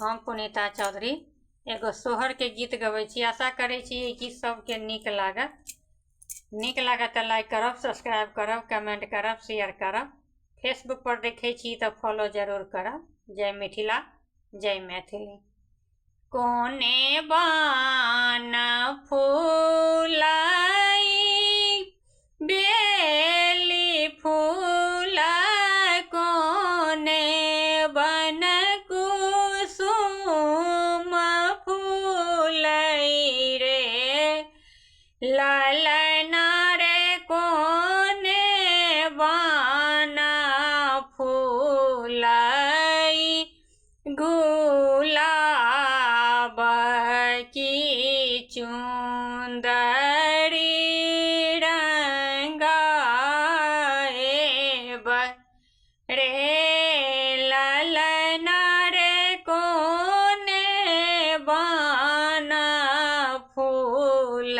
हम पुनीता चौधरी एगो सोहर के गीत गबै छी। आशा करै छी ई गीत सबके नीक लागत। नीक लागत तऽ लाइक करब, सब्सक्राइब करब, कमेंट करब, शेयर करब। फेसबुक पर देखै छी तऽ फॉलो जरूर करब। जय मिथिला, जय मैथिली। कोने बान फूलाई बेली फूल कोने बन कुसुम फूलई रे ललना रे कोने बान फूलाई गुलाब की चुंदड़ी रंगाए रे ललना रे कोने बान फूल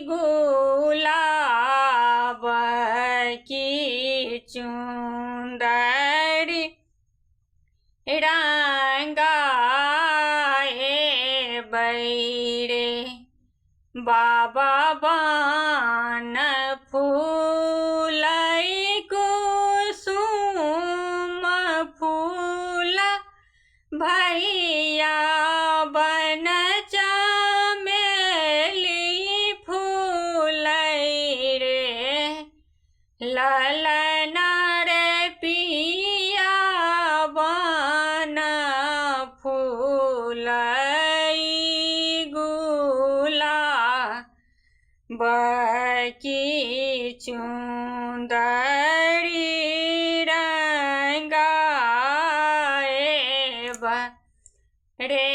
गुलाब की चुंदड़ी रंगाए बैरे बाबा बान फूलई कुसुम फूल भैया बन चमेली फूलई रे ललना रे पिया बन फूलई गुलाब की चुंदड़ी रंगाए रे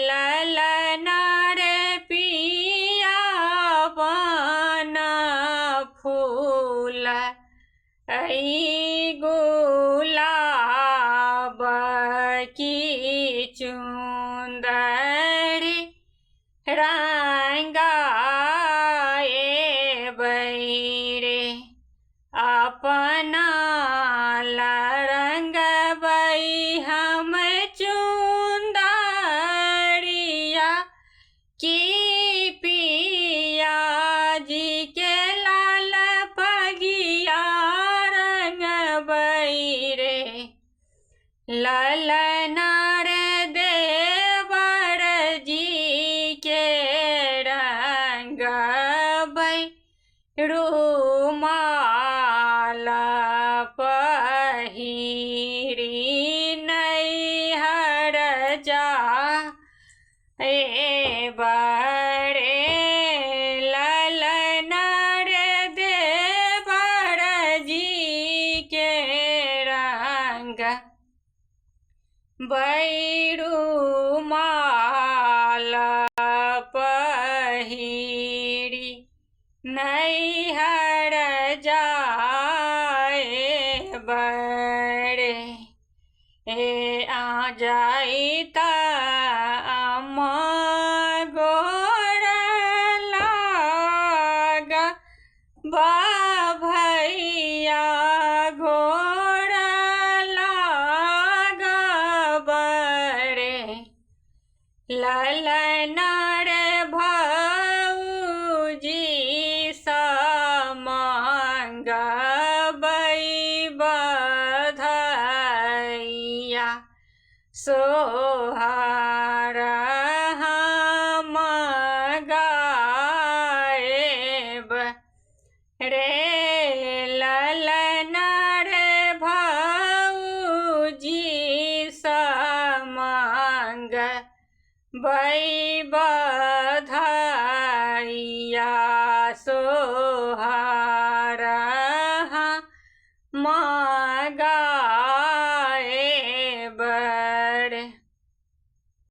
ललना रे पिया बन फूल गुलाब की चुंदड़ी रंगाए बैरे अपना रंगबै हम चुंदड़िया की पिया जी के लाल पगिया रंगबै रे ललना रे देवर जी के रंगबै रुमाल पहिरी नैहर जा बड़े ललना रे देवर जी के रंग बैरुमाल पहिरी नैहर जाए बड़े आ जाई अम्मा गोर लाग भैया गोर लाग बड़े ललना रे भौजी समंगबै बधाइया सोहर हम गाएब रे ललना रे भौजी समंगबै बधाइया सोहर हम